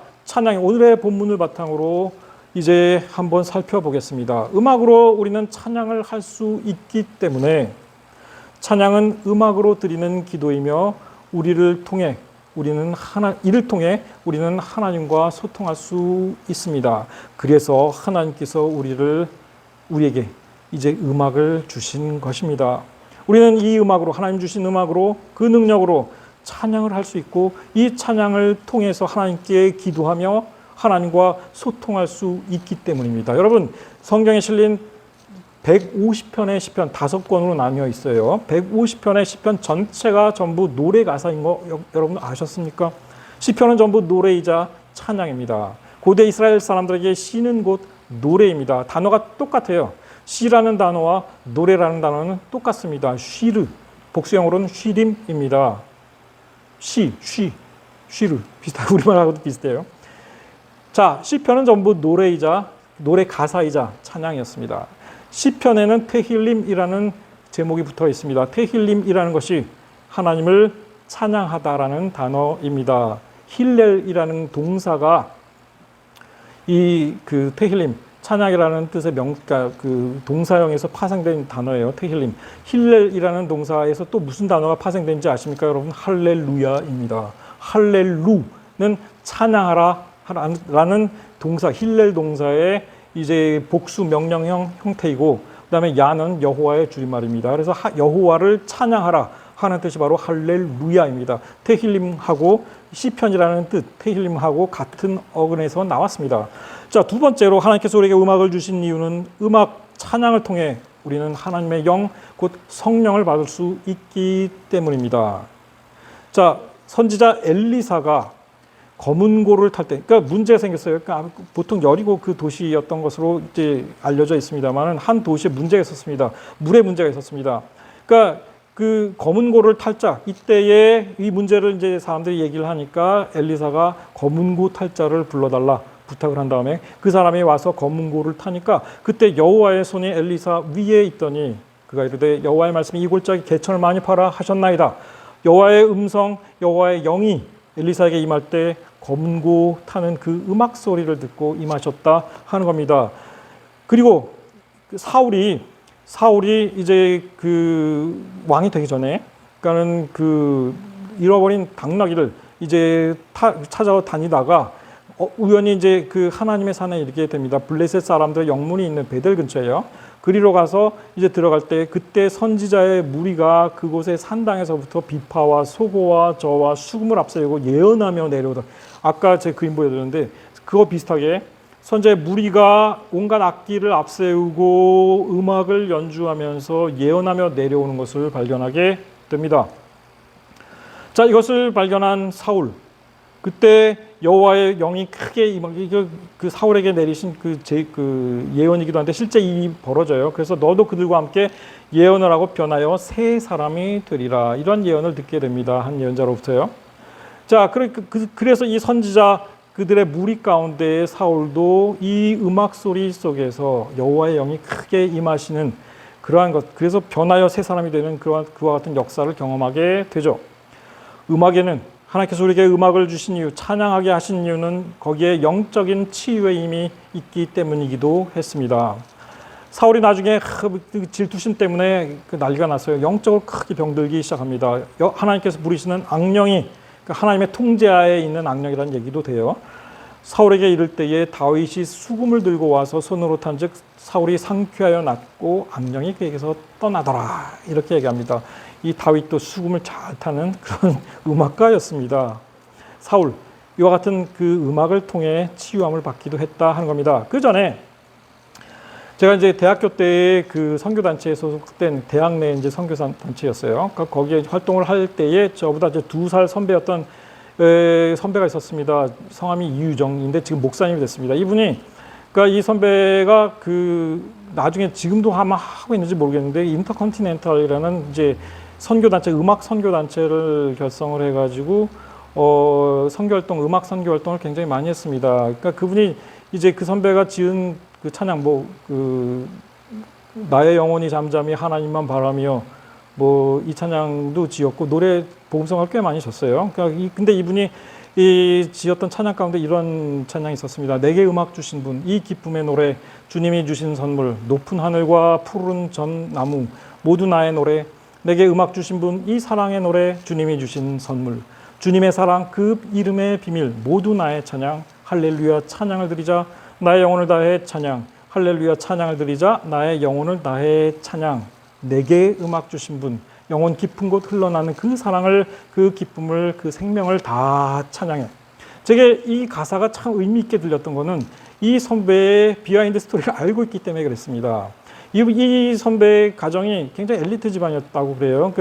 오늘의 본문을 바탕으로 이제 한번 살펴보겠습니다. 음악으로 우리는 찬양을 할 수 있기 때문에 찬양은 음악으로 드리는 기도이며 이를 통해 우리는 하나님과 소통할 수 있습니다. 그래서 하나님께서 우리에게 이제 음악을 주신 것입니다. 우리는 이 음악으로, 하나님 주신 음악으로, 그 능력으로 찬양을 할 수 있고, 이 찬양을 통해서 하나님께 기도하며 하나님과 소통할 수 있기 때문입니다. 여러분, 성경에 실린 150편의 시편 5권으로 나뉘어 있어요. 150편의 시편 전체가 전부 노래 가사인 거 여러분 아셨습니까? 시편은 전부 노래이자 찬양입니다. 고대 이스라엘 사람들에게 시는 곧 노래입니다. 단어가 똑같아요. 시라는 단어와 노래라는 단어는 똑같습니다. 쉬르, 복수형으로는 쉬림입니다. 쉬르 비슷하고 우리말하고도 비슷해요. 자, 시편은 전부 노래 가사이자 찬양이었습니다. 시편에는 테힐림이라는 제목이 붙어 있습니다. 테힐림이라는 것이 하나님을 찬양하다라는 단어입니다. 힐렐이라는 동사가 그 테힐림, 찬양이라는 뜻의 그 동사형에서 파생된 단어예요. 테힐림. 힐렐이라는 동사에서 또 무슨 단어가 파생된지 아십니까, 여러분? 할렐루야입니다. 할렐루는 찬양하라라는 동사, 힐렐 동사의 이제 복수 명령형 형태이고, 그다음에 야는 여호와의 줄임말입니다. 그래서 여호와를 찬양하라 하는 뜻이 바로 할렐루야입니다. 테힐림하고 시편이라는 뜻, 테힐림하고 같은 어근에서 나왔습니다. 자, 두 번째로 하나님께서 우리에게 음악을 주신 이유는 음악, 찬양을 통해 우리는 하나님의 영, 곧 성령을 받을 수 있기 때문입니다. 자, 선지자 엘리사가 검은 고를 탈 때, 그러니까 문제가 생겼어요. 그러니까 보통 여리고 그 도시였던 것으로 이제 알려져 있습니다만, 한 도시에 문제가 있었습니다. 물에 문제가 있었습니다. 그러니까 그 검은 고를 탈자, 이때에 이 문제를 이제 사람들이 얘기를 하니까 엘리사가 검은 고 탈자를 불러달라 부탁을 한 다음에 그 사람이 와서 검은 고를 타니까 그때 여호와의 손이 엘리사 위에 있더니 그가 이르되 여호와의 말씀이 이 골짜기 개천을 많이 팔아 하셨나이다. 여호와의 음성, 여호와의 영이 엘리사에게 임할 때 검은 고 타는 그 음악 소리를 듣고 임하셨다 하는 겁니다. 그리고 사울이 이제 그 왕이 되기 전에, 그러니까는 그 잃어버린 당나귀를 이제 찾아 다니다가 우연히 이제 그 하나님의 산에 이르게 됩니다. 블레셋 사람들의 영문이 있는 베델 근처예요. 그리로 가서 이제 들어갈 때 그때 선지자의 무리가 그곳의 산당에서부터 비파와 소고와 저와 수금을 앞세우고 예언하며 내려오다. 아까 제 그림 보여드렸는데 그거 비슷하게 선지자의 무리가 온갖 악기를 앞세우고 음악을 연주하면서 예언하며 내려오는 것을 발견하게 됩니다. 자, 이것을 발견한 사울, 그때 여호와의 영이 크게 그 사울에게 내리신 그 예언이기도 한데 실제 일이 벌어져요. 그래서 너도 그들과 함께 예언을 하고 변하여 새 사람이 되리라, 이런 예언을 듣게 됩니다. 한 예언자로부터요. 자, 그래서 이 선지자 그들의 무리 가운데 사울도 이 음악 소리 속에서 여호와의 영이 크게 임하시는 그러한 것, 그래서 변하여 새 사람이 되는 그와 같은 역사를 경험하게 되죠. 음악에는 하나님께서 우리에게 음악을 주신 이유, 찬양하게 하신 이유는 거기에 영적인 치유의 힘이 있기 때문이기도 했습니다. 사울이 나중에 질투심 때문에 난리가 났어요. 영적으로 크게 병들기 시작합니다. 하나님께서 부리시는 악령이 하나님의 통제하에 있는 악령이라는 얘기도 돼요. 사울에게 이를 때에 다윗이 수금을 들고 와서 손으로 탄즉 사울이 상쾌하여 낫고 악령이 그에게서 떠나더라, 이렇게 얘기합니다. 이 다윗도 수금을 잘 타는 그런 음악가였습니다. 사울, 이와 같은 그 음악을 통해 치유함을 받기도 했다 하는 겁니다. 그 전에 제가 이제 대학교 때 그 선교단체에 소속된 대학 내 이제 선교단체였어요. 그러니까 거기에 활동을 할 때에 저보다 이제 2살 선배였던 선배가 있었습니다. 성함이 이유정인데 지금 목사님이 됐습니다. 이분이, 그러니까 이 선배가 그 나중에 지금도 아마 하고 있는지 모르겠는데 인터컨티넨탈이라는 이제 선교단체, 음악 선교단체를 결성을 해가지고 선교활동, 음악 선교활동을 굉장히 많이 했습니다. 그러니까 그분이 이제 그 선배가 지은 그 찬양, 나의 영혼이 잠잠히 하나님만 바라며 이 찬양도 지었고 노래 복음성을 꽤 많이 줬어요. 그러니까 근데 이분이 이 지었던 찬양 가운데 이런 찬양이 있었습니다. 내게 음악 주신 분, 이 기쁨의 노래, 주님이 주신 선물, 높은 하늘과 푸른 전나무, 모두 나의 노래, 내게 음악 주신 분, 이 사랑의 노래, 주님이 주신 선물, 주님의 사랑, 그 이름의 비밀, 모두 나의 찬양, 할렐루야 찬양을 드리자, 나의 영혼을 다해 찬양, 할렐루야 찬양을 드리자, 나의 영혼을 다해 찬양, 내게 음악 주신 분, 영혼 깊은 곳 흘러나는 그 사랑을, 그 기쁨을, 그 생명을 다 찬양해. 제게 이 가사가 참 의미 있게 들렸던 거는 이 선배의 비하인드 스토리를 알고 있기 때문에 그랬습니다. 이 선배의 가정이 굉장히 엘리트 집안이었다고 그래요.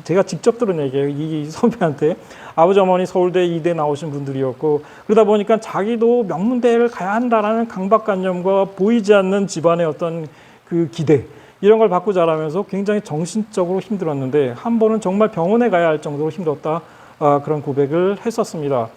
제가 직접 들은 얘기예요. 이 선배한테 아버지 어머니 서울대 이대 나오신 분들이었고, 그러다 보니까 자기도 명문대를 가야 한다라는 강박관념과 보이지 않는 집안의 어떤 그 기대, 이런 걸 받고 자라면서 굉장히 정신적으로 힘들었는데 한 번은 정말 병원에 가야 할 정도로 힘들었다, 그런 고백을 했었습니다.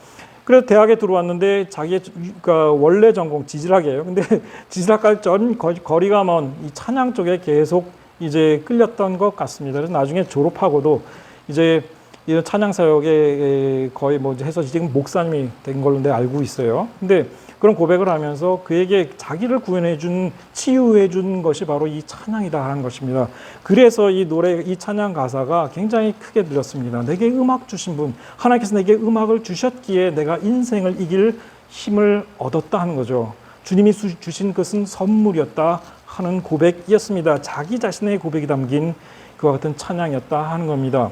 그래서 대학에 들어왔는데 자기의 그러니까 원래 전공 지질학이에요. 근데 지질학과 전 거리가 먼 이 찬양 쪽에 계속 이제 끌렸던 것 같습니다. 그래서 나중에 졸업하고도 이제 이런 찬양 사역에 거의 해서 지금 목사님이 된 걸로 내가 알고 있어요. 근데 그런 고백을 하면서 그에게 자기를 구원해준, 치유해준 것이 바로 이 찬양이다 하는 것입니다. 그래서 이 노래, 이 찬양 가사가 굉장히 크게 들렸습니다. 내게 음악 주신 분, 하나님께서 내게 음악을 주셨기에 내가 인생을 이길 힘을 얻었다 하는 거죠. 주님이 주신 것은 선물이었다 하는 고백이었습니다. 자기 자신의 고백이 담긴 그와 같은 찬양이었다 하는 겁니다.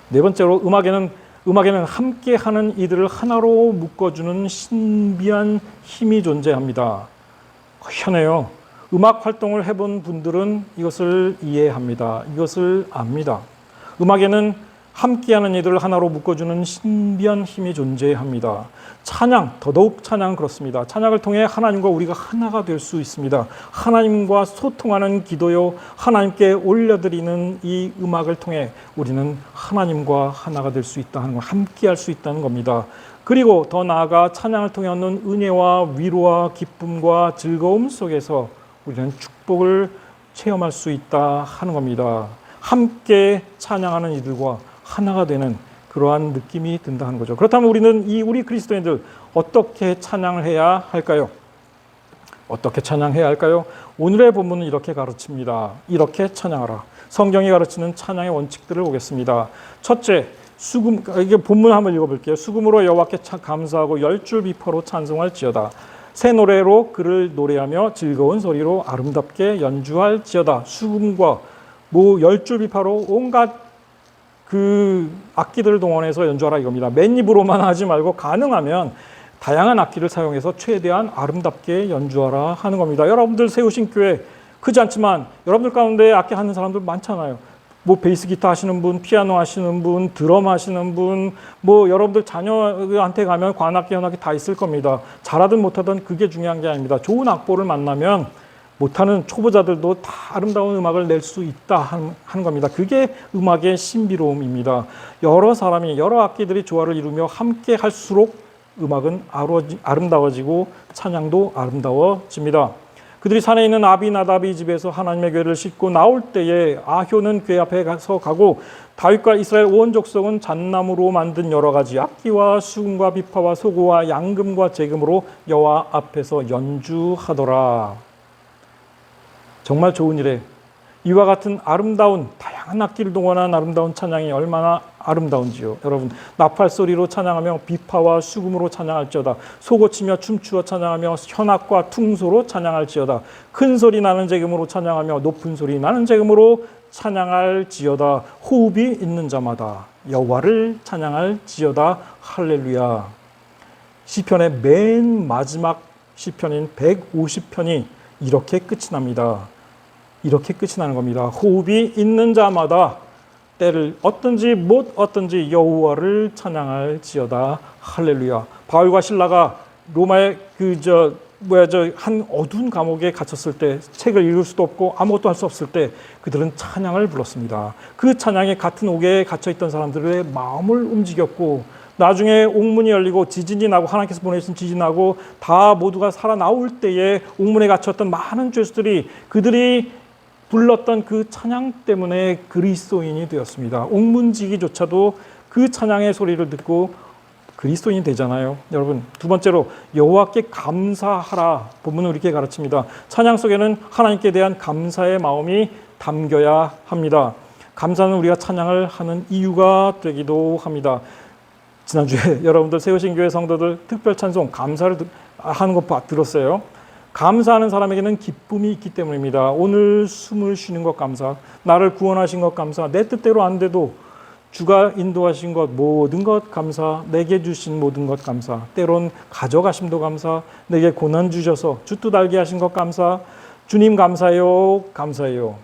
네 번째로 음악에는 함께하는 이들을 하나로 묶어주는 신비한 힘이 존재합니다. 희한해요. 음악 활동을 해본 분들은 이것을 이해합니다. 이것을 압니다. 음악에는 함께하는 이들을 하나로 묶어주는 신비한 힘이 존재합니다. 찬양, 더더욱 찬양은 그렇습니다. 찬양을 통해 하나님과 우리가 하나가 될 수 있습니다. 하나님과 소통하는 기도요, 하나님께 올려드리는 이 음악을 통해 우리는 하나님과 하나가 될 수 있다는 것, 함께할 수 있다는 겁니다. 그리고 더 나아가 찬양을 통해 얻는 은혜와 위로와 기쁨과 즐거움 속에서 우리는 축복을 체험할 수 있다 하는 겁니다. 함께 찬양하는 이들과 하나가 되는 그러한 느낌이 든다는 거죠. 그렇다면 우리는 우리 그리스도인들 어떻게 찬양을 해야 할까요? 어떻게 찬양해야 할까요? 오늘의 본문은 이렇게 가르칩니다. 이렇게 찬양하라. 성경이 가르치는 찬양의 원칙들을 보겠습니다. 첫째, 이게 본문 한번 읽어볼게요. 수금으로 여호와께 감사하고 열줄 비파로 찬송할지어다. 새 노래로 그를 노래하며 즐거운 소리로 아름답게 연주할지어다. 수금과 열줄 비파로 온갖 그 악기들을 동원해서 연주하라 이겁니다. 맨입으로만 하지 말고 가능하면 다양한 악기를 사용해서 최대한 아름답게 연주하라 하는 겁니다. 여러분들 세우신 교회 크지 않지만 여러분들 가운데 악기 하는 사람들 많잖아요. 베이스 기타 하시는 분, 피아노 하시는 분, 드럼 하시는 분, 여러분들 자녀한테 가면 관악기, 현악기 다 있을 겁니다. 잘하든 못하든 그게 중요한 게 아닙니다. 좋은 악보를 만나면 못하는 초보자들도 다 아름다운 음악을 낼 수 있다 하는 겁니다. 그게 음악의 신비로움입니다. 여러 사람이, 여러 악기들이 조화를 이루며 함께 할수록 음악은 아름다워지고 찬양도 아름다워집니다. 그들이 산에 있는 아비나답이 집에서 하나님의 궤를 싣고 나올 때에 아효는 궤 앞에 가고 다윗과 이스라엘 온 족속은 잣나무로 만든 여러 가지 악기와 수금과 비파와 소고와 양금과 제금으로 여호와 앞에서 연주하더라. 정말 좋은 일에 이와 같은 아름다운 다양한 악기를 동원한 아름다운 찬양이 얼마나 아름다운지요. 여러분, 나팔 소리로 찬양하며 비파와 수금으로 찬양할지어다. 소고치며 춤추어 찬양하며 현악과 퉁소로 찬양할지어다. 큰 소리 나는 제금으로 찬양하며 높은 소리 나는 제금으로 찬양할지어다. 호흡이 있는 자마다 여호와를 찬양할지어다. 할렐루야. 시편의 맨 마지막 시편인 150편이 이렇게 끝이 납니다. 이렇게 끝이 나는 겁니다. 호흡이 있는 자마다 때를 얻든지 못 얻든지 여호와를 찬양할지어다. 할렐루야. 바울과 실라가 로마의 한 어두운 감옥에 갇혔을 때, 책을 읽을 수도 없고 아무것도 할 수 없을 때 그들은 찬양을 불렀습니다. 그 찬양이 같은 옥에 갇혀 있던 사람들의 마음을 움직였고, 나중에 옥문이 열리고 지진이 나고, 하나님께서 보내신 지진이 나고 다 모두가 살아나올 때에 옥문에 갇혔던 많은 죄수들이 그들이 불렀던 그 찬양 때문에 그리스도인이 되었습니다. 옥문지기조차도 그 찬양의 소리를 듣고 그리스도인이 되잖아요. 여러분, 두 번째로 여호와께 감사하라. 본문은 이렇게 가르칩니다. 찬양 속에는 하나님께 대한 감사의 마음이 담겨야 합니다. 감사는 우리가 찬양을 하는 이유가 되기도 합니다. 지난주에 여러분들 세우신 교회 성도들 특별 찬송 감사를 하는 거 들었어요. 감사하는 사람에게는 기쁨이 있기 때문입니다. 오늘 숨을 쉬는 것 감사, 나를 구원하신 것 감사, 내 뜻대로 안 돼도 주가 인도하신 것 모든 것 감사, 내게 주신 모든 것 감사, 때론 가져가심도 감사, 내게 고난 주셔서 주 뜻 알게 하신 것 감사, 주님 감사해요, 감사해요.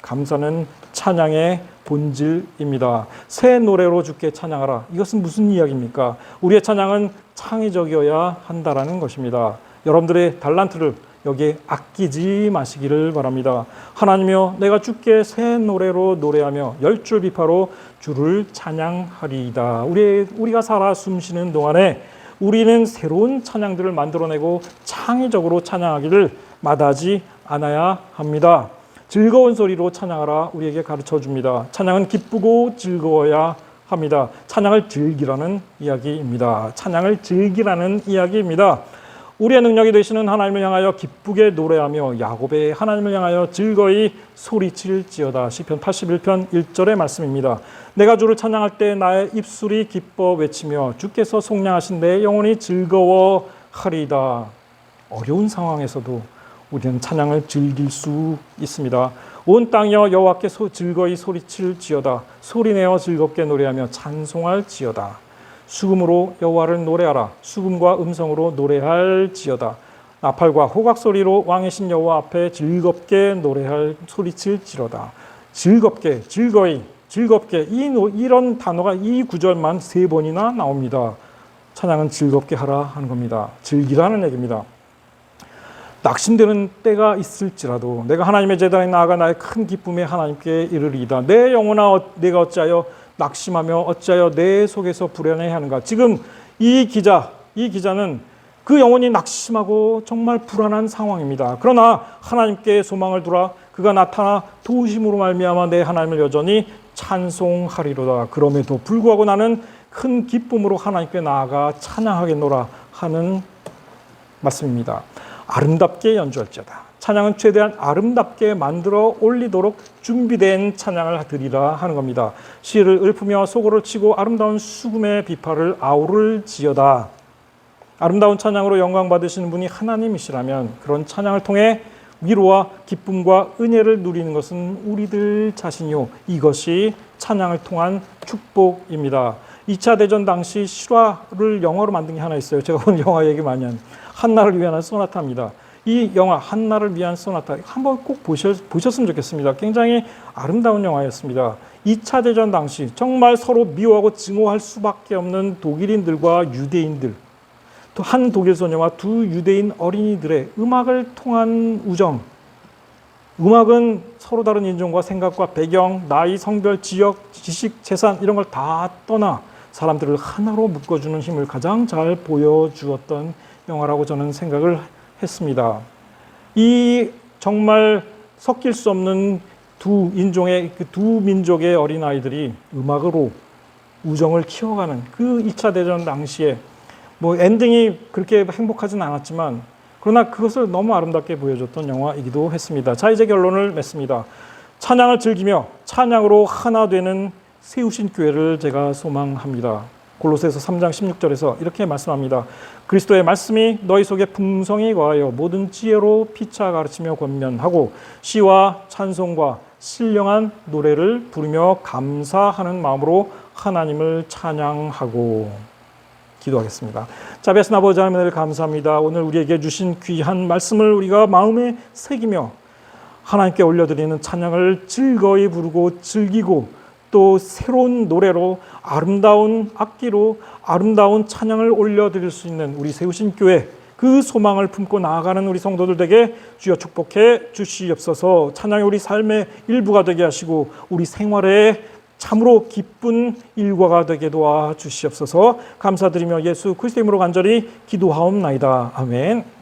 감사는 찬양의 본질입니다. 새 노래로 주께 찬양하라. 이것은 무슨 이야기입니까? 우리의 찬양은 창의적이어야 한다라는 것입니다. 여러분들의 달란트를 여기에 아끼지 마시기를 바랍니다. 하나님이여, 내가 주께 새 노래로 노래하며 열줄 비파로 주를 찬양하리이다. 우리가 살아 숨쉬는 동안에 우리는 새로운 찬양들을 만들어내고 창의적으로 찬양하기를 마다하지 않아야 합니다. 즐거운 소리로 찬양하라 우리에게 가르쳐 줍니다. 찬양은 기쁘고 즐거워야 합니다. 찬양을 즐기라는 이야기입니다. 찬양을 즐기라는 이야기입니다. 우리의 능력이 되시는 하나님을 향하여 기쁘게 노래하며 야곱의 하나님을 향하여 즐거이 소리칠지어다. 시편 81편 1절의 말씀입니다. 내가 주를 찬양할 때 나의 입술이 기뻐 외치며 주께서 속량하신 내 영혼이 즐거워하리이다. 어려운 상황에서도 우리는 찬양을 즐길 수 있습니다. 온 땅이여 여호와께 즐거이 소리칠지어다. 소리내어 즐겁게 노래하며 찬송할지어다. 수금으로 여호와를 노래하라. 수금과 음성으로 노래할지어다. 나팔과 호각 소리로 왕이신 여호와 앞에 즐겁게 노래할 소리칠지로다. 즐겁게, 즐거이, 즐겁게, 이런 단어가 이 구절만 3번이나 나옵니다. 찬양은 즐겁게 하라 하는 겁니다. 즐기라는 얘기입니다. 낙심되는 때가 있을지라도 내가 하나님의 제단에 나아가 나의 큰 기쁨에 하나님께 이르리이다. 내 영혼아, 내가 어찌하여 낙심하며 어찌하여 내 속에서 불안해하는가. 지금 이 기자는 그 영혼이 낙심하고 정말 불안한 상황입니다. 그러나 하나님께 소망을 두라. 그가 나타나 도우심으로 말미암아 내 하나님을 여전히 찬송하리로다. 그럼에도 불구하고 나는 큰 기쁨으로 하나님께 나아가 찬양하겠노라 하는 말씀입니다. 아름답게 연주할지어다. 찬양은 최대한 아름답게 만들어 올리도록 준비된 찬양을 드리라 하는 겁니다. 시를 읊으며 소고를 치고 아름다운 수금의 비파를 아우를지어다. 아름다운 찬양으로 영광 받으시는 분이 하나님이시라면 그런 찬양을 통해 위로와 기쁨과 은혜를 누리는 것은 우리들 자신이요. 이것이 찬양을 통한 축복입니다. 2차 대전 당시 실화를 영화로 만든 게 하나 있어요. 제가 오늘 영화 얘기 많이 하는 한나를 위한 소나타입니다. 이 영화 한나를 위한 소나타 한번 꼭 보셨으면 좋겠습니다. 굉장히 아름다운 영화였습니다. 2차 대전 당시 정말 서로 미워하고 증오할 수밖에 없는 독일인들과 유대인들, 또 한 독일 소녀와 두 유대인 어린이들의 음악을 통한 우정. 음악은 서로 다른 인종과 생각과 배경, 나이, 성별, 지역, 지식, 재산 이런 걸 다 떠나 사람들을 하나로 묶어주는 힘을 가장 잘 보여주었던 영화라고 저는 생각을 했습니다. 이 정말 섞일 수 없는 두 인종의, 두 민족의 어린아이들이 음악으로 우정을 키워가는 그 2차 대전 당시에 엔딩이 그렇게 행복하진 않았지만 그러나 그것을 너무 아름답게 보여줬던 영화이기도 했습니다. 자, 이제 결론을 맺습니다. 찬양을 즐기며 찬양으로 하나 되는 세우신 교회를 제가 소망합니다. 골로새서 3장 16절에서 이렇게 말씀합니다. 그리스도의 말씀이 너희 속에 풍성히 거하여 모든 지혜로 피차 가르치며 권면하고 시와 찬송과 신령한 노래를 부르며 감사하는 마음으로 하나님을 찬양하고. 기도하겠습니다. 자비하신 아버지 하나님 감사합니다. 오늘 우리에게 주신 귀한 말씀을 우리가 마음에 새기며 하나님께 올려드리는 찬양을 즐거이 부르고 즐기고 또 새로운 노래로 아름다운 악기로 아름다운 찬양을 올려드릴 수 있는 우리 세우신 교회 그 소망을 품고 나아가는 우리 성도들 되게 주여 축복해 주시옵소서. 찬양이 우리 삶의 일부가 되게 하시고 우리 생활에 참으로 기쁜 일과가 되게 도와주시옵소서. 감사드리며 예수 그리스도의 이름으로 간절히 기도하옵나이다. 아멘.